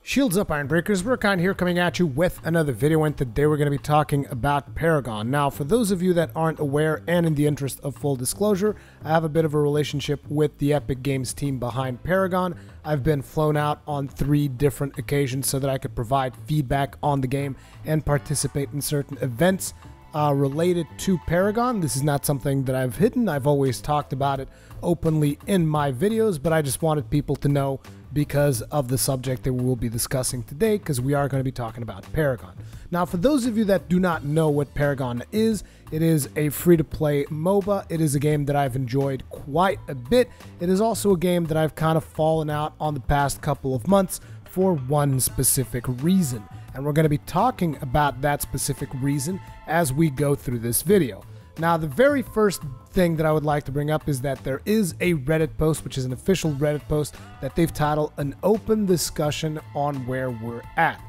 Shields up, Iron Breakers. Rurikhan here, coming at you with another video, and today we're going to be talking about Paragon. Now, for those of you that aren't aware, and in the interest of full disclosure, I have a bit of a relationship with the Epic Games team behind Paragon. I've been flown out on 3 different occasions so that I could provide feedback on the game and participate in certain events related to Paragon. This is not something that I've hidden. I've always talked about it openly in my videos, but I just wanted people to know because of the subject that we will be discussing today, because we are going to be talking about Paragon. Now, for those of you that do not know what Paragon is, it is a free-to-play MOBA. It is a game that I've enjoyed quite a bit. It is also a game that I've kind of fallen out on the past couple of months for one specific reason. And we're going to be talking about that specific reason as we go through this video. Now, the very first thing that I would like to bring up is that there is a Reddit post, which is an official Reddit post, that they've titled an open discussion on where we're at.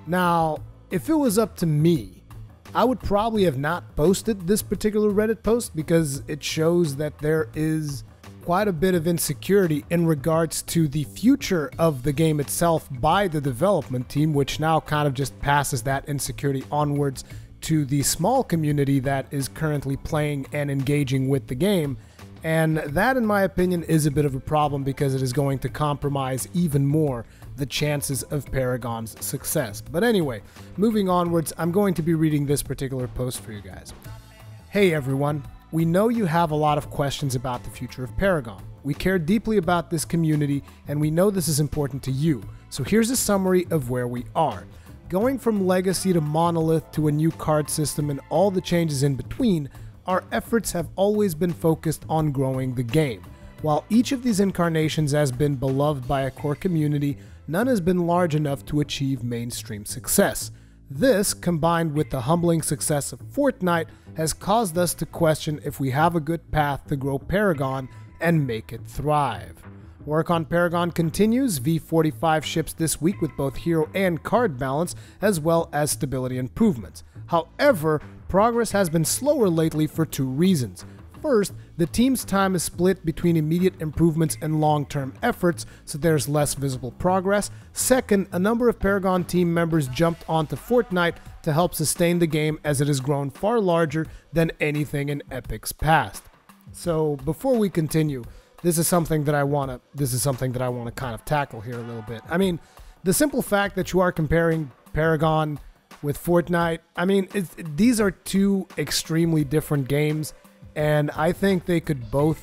Now, if it was up to me, I would probably have not posted this particular Reddit post because it shows that there is quite a bit of insecurity in regards to the future of the game itself by the development team, which now kind of just passes that insecurity onwards to the small community that is currently playing and engaging with the game. And that, in my opinion, is a bit of a problem because it is going to compromise even more the chances of Paragon's success. But anyway, moving onwards, I'm going to be reading this particular post for you guys. Hey everyone, we know you have a lot of questions about the future of Paragon. We care deeply about this community and we know this is important to you. So here's a summary of where we are. Going from Legacy to Monolith to a new card system and all the changes in between, our efforts have always been focused on growing the game. While each of these incarnations has been beloved by a core community, none has been large enough to achieve mainstream success. This, combined with the humbling success of Fortnite, has caused us to question if we have a good path to grow Paragon and make it thrive. Work on Paragon continues. V45 ships this week with both hero and card balance, as well as stability improvements. However, progress has been slower lately for 2 reasons. First, the team's time is split between immediate improvements and long-term efforts, so there's less visible progress. Second, a number of Paragon team members jumped onto Fortnite to help sustain the game as it has grown far larger than anything in Epic's past. So, before we continue, this is something that I want to kind of tackle here a little bit. I mean, the simple fact that you are comparing Paragon with Fortnite, I mean, these are 2 extremely different games, and I think they could both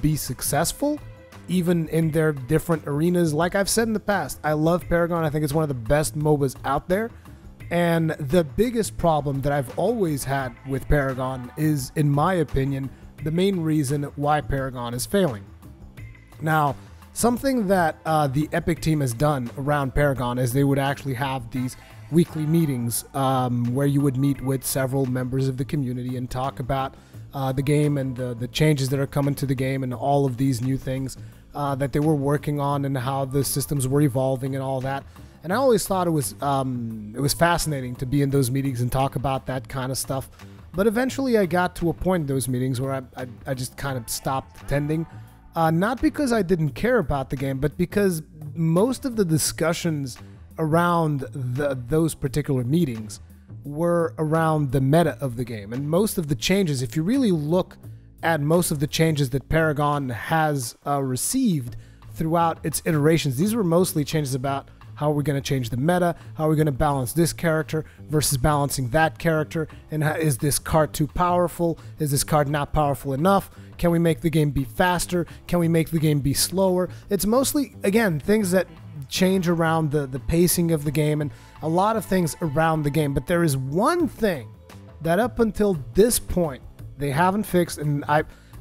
be successful, even in their different arenas. Like I've said in the past, I love Paragon. I think it's one of the best MOBAs out there. And the biggest problem that I've always had with Paragon is, in my opinion, the main reason why Paragon is failing. Now, something that the Epic team has done around Paragon is they would actually have these weekly meetings where you would meet with several members of the community and talk about the game and the changes that are coming to the game and all of these new things that they were working on and how the systems were evolving and all that. And I always thought it was fascinating to be in those meetings and talk about that kind of stuff. But eventually I got to a point in those meetings where I just kind of stopped attending. Not because I didn't care about the game, but because most of the discussions around those particular meetings were around the meta of the game. And most of the changes, if you really look at most of the changes that Paragon has received throughout its iterations, these were mostly changes about how are we going to change the meta, how are we going to balance this character versus balancing that character, and is this card too powerful, is this card not powerful enough, can we make the game be faster, can we make the game be slower. It's mostly, again, things that change around the pacing of the game and a lot of things around the game. But there is one thing that up until this point they haven't fixed, and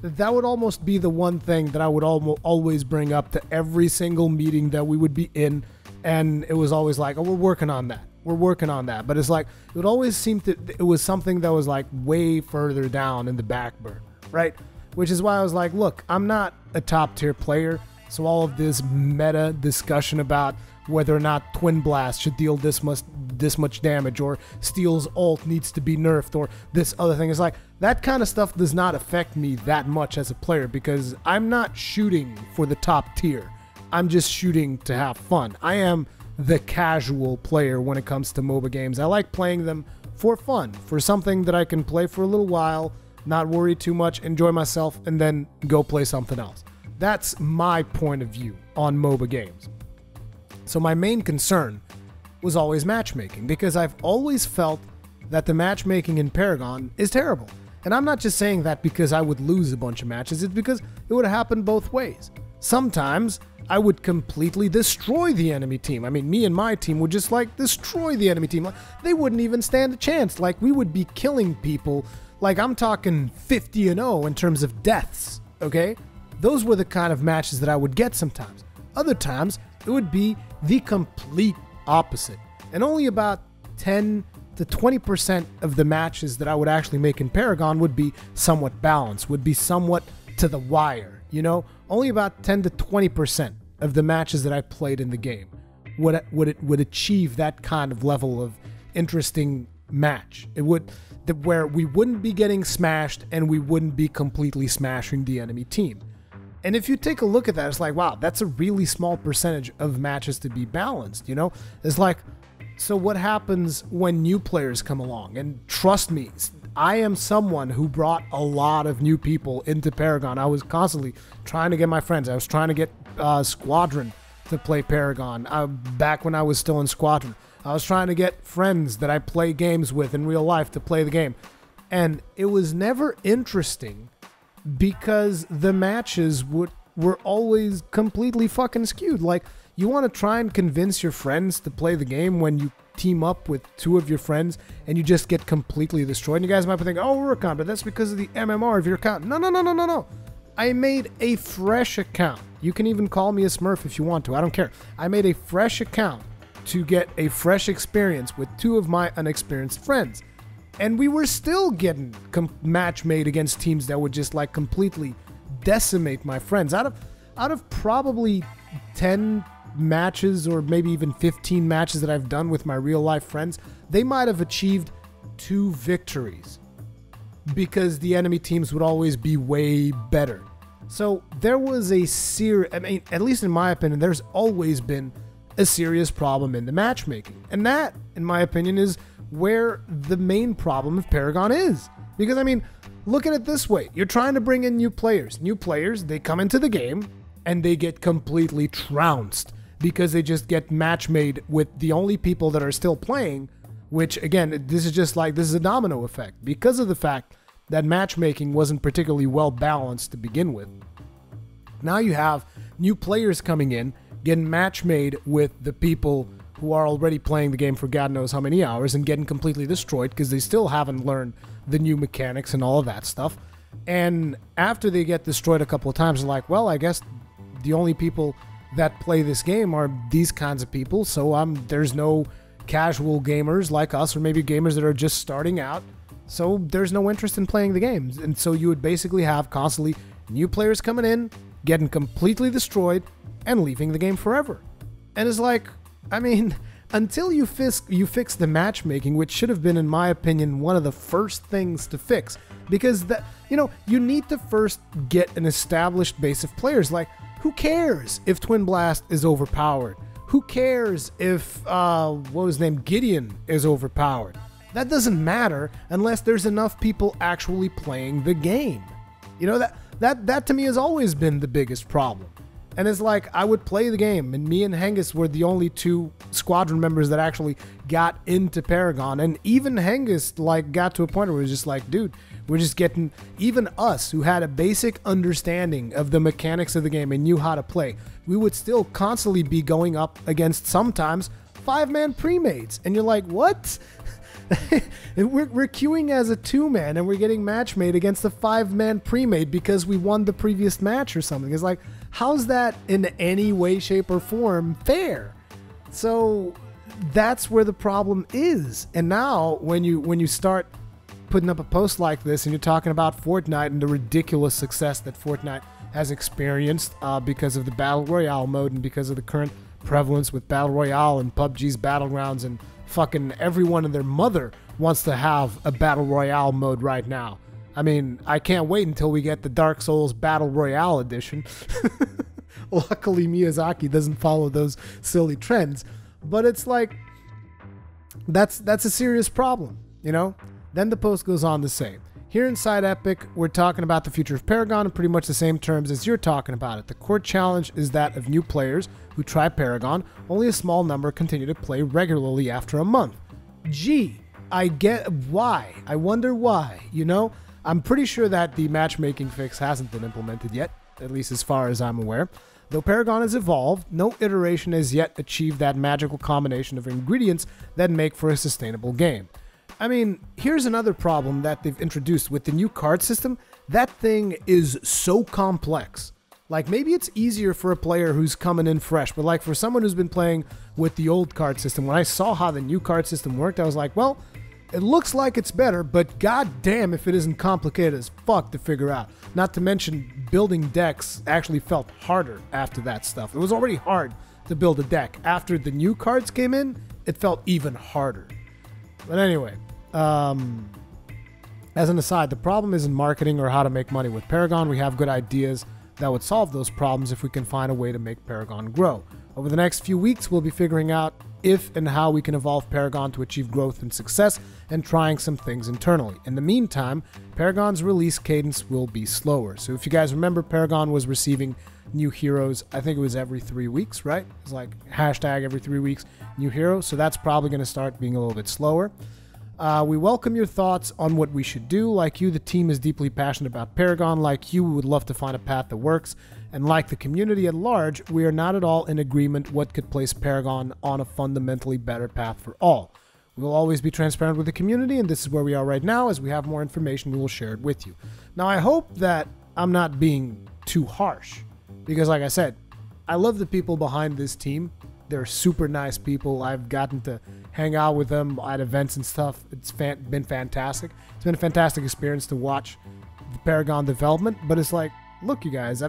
that would almost be the one thing that I would always bring up to every single meeting that we would be in. And it was always like, oh, we're working on that. We're working on that. But it's like, it would always seem it was something that was like way further down in the back burner, right? Which is why I was like, look, I'm not a top tier player. So all of this meta discussion about whether or not Twin Blast should deal this much damage, or Steel's ult needs to be nerfed, or this other thing, is like, that kind of stuff does not affect me that much as a player because I'm not shooting for the top tier. I'm just shooting to have fun. I am the casual player when it comes to MOBA games. I like playing them for fun, for something that I can play for a little while, not worry too much, enjoy myself, and then go play something else. That's my point of view on MOBA games. So my main concern was always matchmaking, because I've always felt that the matchmaking in Paragon is terrible. And I'm not just saying that because I would lose a bunch of matches, it's because it would happen both ways. Sometimes I would completely destroy the enemy team. I mean, me and my team would just like destroy the enemy team. Like, they wouldn't even stand a chance. Like, we would be killing people. Like, I'm talking 50-0 in terms of deaths, okay? Those were the kind of matches that I would get sometimes. Other times, it would be the complete opposite. And only about 10 to 20% of the matches that I would actually make in Paragon would be somewhat balanced, would be somewhat to the wire, you know? Only about 10 to 20% of the matches that I played in the game would achieve that kind of level of interesting match. It would, where we wouldn't be getting smashed and we wouldn't be completely smashing the enemy team. And if you take a look at that, it's like, wow, that's a really small percentage of matches to be balanced, you know? It's like, so what happens when new players come along? And trust me, I am someone who brought a lot of new people into Paragon. I was constantly trying to get my friends. I was trying to get Squadron to play Paragon. Back when I was still in Squadron, I was trying to get friends that I play games with in real life to play the game. And it was never interesting because the matches were always completely fucking skewed. Like, you want to try and convince your friends to play the game when you team up with two of your friends and you just get completely destroyed. And you guys might be thinking, oh, Rurikhan, but that's because of the MMR of your account. No. I made a fresh account. You can even call me a Smurf if you want to. I don't care. I made a fresh account to get a fresh experience with two of my unexperienced friends. And we were still getting match made against teams that would just like completely decimate my friends. Out of probably 10 matches or maybe even 15 matches that I've done with my real life friends, they might have achieved 2 victories because the enemy teams would always be way better. So there was I mean, at least in my opinion, there's always been a serious problem in the matchmaking. And that, in my opinion, is where the main problem of Paragon is. Because, I mean, look at it this way. You're trying to bring in new players. New players, they come into the game and they get completely trounced because they just get match made with the only people that are still playing, which, again, this is a domino effect because of the fact that matchmaking wasn't particularly well balanced to begin with. Now you have new players coming in, getting match made with the people who are already playing the game for God knows how many hours and getting completely destroyed because they still haven't learned the new mechanics and all of that stuff. And after they get destroyed a couple of times, they're like, well, I guess the only people that play this game are these kinds of people, so there's no casual gamers like us, or maybe gamers that are just starting out, so there's no interest in playing the games. And so you would basically have constantly new players coming in, getting completely destroyed, and leaving the game forever. And it's like, I mean, until you fix the matchmaking, which should have been, in my opinion, one of the first things to fix, because that, you need to first get an established base of players. Like, who cares if Twin Blast is overpowered? Who cares if Gideon is overpowered? That doesn't matter unless there's enough people actually playing the game. That to me has always been the biggest problem. And it's like, I would play the game, and me and Hengist were the only 2 squadron members that actually got into Paragon. And even Hengist got to a point where it was just like, dude, we're just getting, even us who had a basic understanding of the mechanics of the game and knew how to play, we would still constantly be going up against sometimes 5-man pre-mates. And you're like, what? we're queuing as a 2-man and we're getting match made against a 5-man pre-mate because we won the previous match or something. It's like, how's that in any way, shape, or form fair? So that's where the problem is. And now when you start putting up a post like this and you're talking about Fortnite and the ridiculous success that Fortnite has experienced because of the Battle Royale mode and because of the current prevalence with Battle Royale and PUBG's Battlegrounds, and fucking everyone and their mother wants to have a Battle Royale mode right now. I mean, I can't wait until we get the Dark Souls Battle Royale edition. Luckily, Miyazaki doesn't follow those silly trends. But it's like, that's a serious problem, you know? Then the post goes on to say, here inside Epic, we're talking about the future of Paragon in pretty much the same terms as you're talking about it. The core challenge is that of new players who try Paragon, only a small number continue to play regularly after a month. Gee, I get why. I wonder why, you know? I'm pretty sure that the matchmaking fix hasn't been implemented yet, at least as far as I'm aware. Though Paragon has evolved, no iteration has yet achieved that magical combination of ingredients that make for a sustainable game. I mean, here's another problem that they've introduced with the new card system. That thing is so complex. Like, maybe it's easier for a player who's coming in fresh, but like for someone who's been playing with the old card system, when I saw how the new card system worked, I was like, well, it looks like it's better, but goddamn if it isn't complicated as fuck to figure out. Not to mention, building decks actually felt harder after that stuff. It was already hard to build a deck. After the new cards came in, it felt even harder. But anyway, as an aside, the problem isn't marketing or how to make money with Paragon. We have good ideas that would solve those problems if we can find a way to make Paragon grow. Over the next few weeks, we'll be figuring out if and how we can evolve Paragon to achieve growth and success, and trying some things internally. In the meantime, Paragon's release cadence will be slower. So if you guys remember, Paragon was receiving new heroes, I think it was every 3 weeks, right? It's like hashtag every 3 weeks, new hero. So that's probably going to start being a little bit slower. We welcome your thoughts on what we should do. Like you, the team is deeply passionate about Paragon. Like you, we would love to find a path that works. And like the community at large, we are not at all in agreement what could place Paragon on a fundamentally better path for all. We will always be transparent with the community, and this is where we are right now. As we have more information, we will share it with you. Now, I hope that I'm not being too harsh, because like I said, I love the people behind this team. They're super nice people. I've gotten to hang out with them at events and stuff. It's been fantastic. It's been a fantastic experience to watch the Paragon development, but it's like, look, you guys,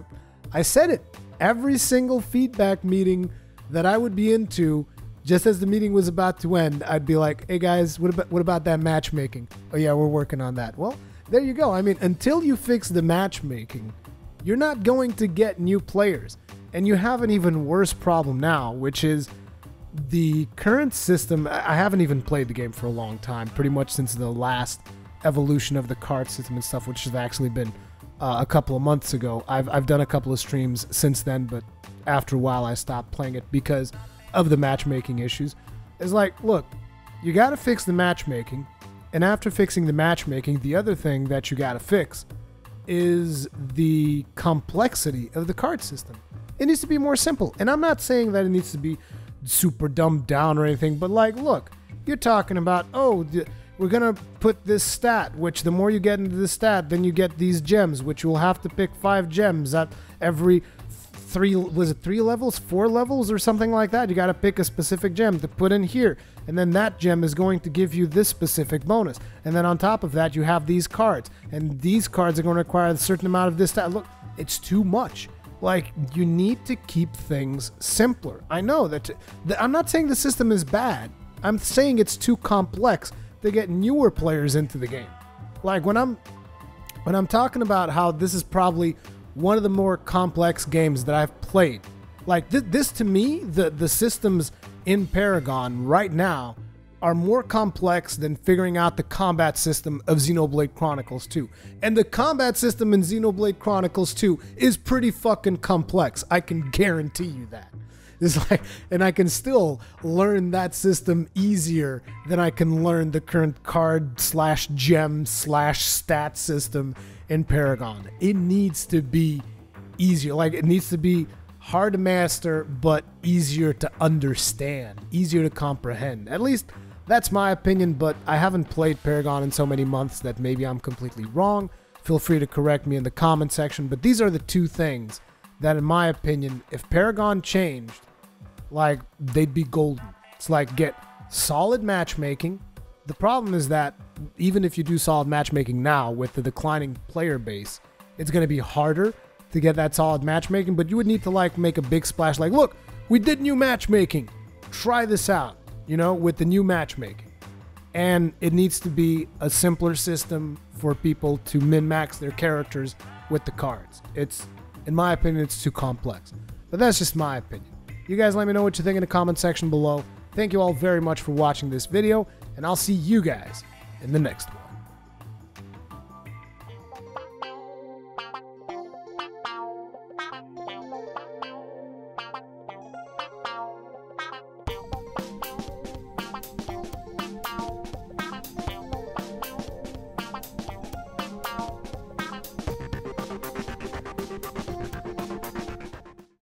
I said it. Every single feedback meeting that I would be into, just as the meeting was about to end, I'd be like, hey guys, what about that matchmaking? Oh yeah, we're working on that. Well, there you go. I mean, until you fix the matchmaking, you're not going to get new players. And you have an even worse problem now, which is the current system. I haven't even played the game for a long time, pretty much since the last evolution of the card system and stuff, which has actually been a couple of months ago. I've done a couple of streams since then, but after a while I stopped playing it because of the matchmaking issues. It's like, look, you got to fix the matchmaking, and after fixing the matchmaking, the other thing that you got to fix is the complexity of the card system. It needs to be more simple, and I'm not saying that it needs to be super dumbed down or anything, but like, look, you're talking about, oh, we're going to put this stat, which the more you get into the stat, then you get these gems, which you'll have to pick 5 gems at every 3 levels, 4 levels or something like that. You got to pick a specific gem to put in here, and then that gem is going to give you this specific bonus. And then on top of that, you have these cards, and these cards are going to require a certain amount of this stat. Look, it's too much. Like, you need to keep things simpler. I know that I'm not saying the system is bad. I'm saying it's too complex to get newer players into the game. Like, when I'm talking about how this is probably one of the more complex games that I've played. Like, this to me, the systems in Paragon right now are more complex than figuring out the combat system of Xenoblade Chronicles 2. And the combat system in Xenoblade Chronicles 2 is pretty fucking complex. I can guarantee you that. It's like, and I can still learn that system easier than I can learn the current card/gem/stat system in Paragon. It needs to be easier. Like, it needs to be hard to master, but easier to understand, easier to comprehend. At least that's my opinion, but I haven't played Paragon in so many months that maybe I'm completely wrong. Feel free to correct me in the comment section, but these are the two things that, in my opinion, if Paragon changed, like, they'd be golden. It's like, get solid matchmaking. The problem is that even if you do solid matchmaking now with the declining player base, it's going to be harder to get that solid matchmaking, but you would need to like make a big splash, like, look, we did new matchmaking. Try this out, you know, with the new matchmaking. And it needs to be a simpler system for people to min-max their characters with the cards. It's, in my opinion, it's too complex. But that's just my opinion. You guys let me know what you think in the comment section below. Thank you all very much for watching this video, and I'll see you guys in the next one.